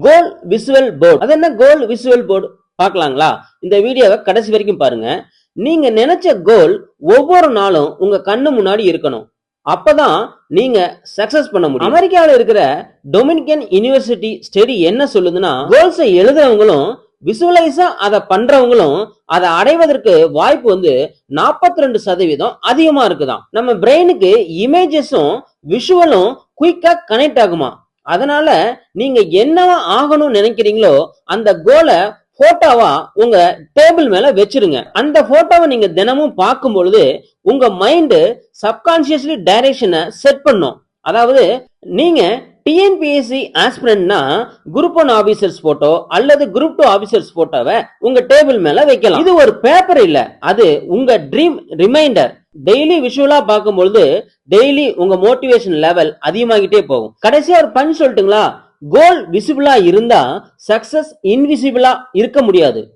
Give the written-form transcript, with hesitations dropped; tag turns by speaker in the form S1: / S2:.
S1: கோல் visual board. அது என்ன கோல் visual board பார்க்கலாங்களா? இந்த வீடியோவை கடைசி வரைக்கும் பாருங்க. நீங்க நினைச்ச கோல் ஒவ்வொரு நாளும் உங்க கண்ணு முன்னாடி இருக்கணும். அப்பதான் நீங்க சக்சஸ் பண்ண முடியும். அமெரிக்காவில் இருக்கிற டொமினிகன் யூனிவர்சிட்டி ஸ்டடி என்ன சொல்லுதுன்னா, கோல்ஸை எழுதுறவங்களும் விசுவலைஸா அதை பண்றவங்களும் அதை அடைவதற்கு வாய்ப்பு 42% அதிகமா இருக்குதாம். நம்ம பிரெயினுக்கு இமேஜஸும் விஷுவலும் குயிக்கா கனெக்ட் ஆகுமா. அதனால நீங்க என்னவா ஆகணும்னு நினைக்கிறீங்களோ அந்த கோலை போட்டோவா உங்க டேபிள் மேல வச்சிருங்க. அந்த போட்டோவை நீங்க தினமும் பார்க்கும் பொழுது உங்க மைண்ட் சப்கான்சியஸ்லி டைரக்ஷனை செட் பண்ணும். அதாவது நீங்க டிஎன்பிஎஸ்சி ஆஸ்பிரண்ட்னா குரூப் 1 ஆபீசர்ஸ் போட்டோ அல்லது குரூப் 2 ஆபீசர்ஸ் போட்டோவை உங்க டேபிள் மேல வைக்கலாம். இது ஒரு பேப்பர் இல்ல, அது உங்க ட்ரீம் ரிமைண்டர். டெய்லி விஷுவலா பார்க்கும் பொழுது டெய்லி உங்க மோட்டிவேஷன் லெவல் அதிகமாகிட்டே போகும். கடைசியா ஒரு பஞ்ச் சொல்லட்டுங்களா? கோல் விசிபிளா இருந்தா சக்சஸ் இன்விசிபிளா இருக்க முடியாது.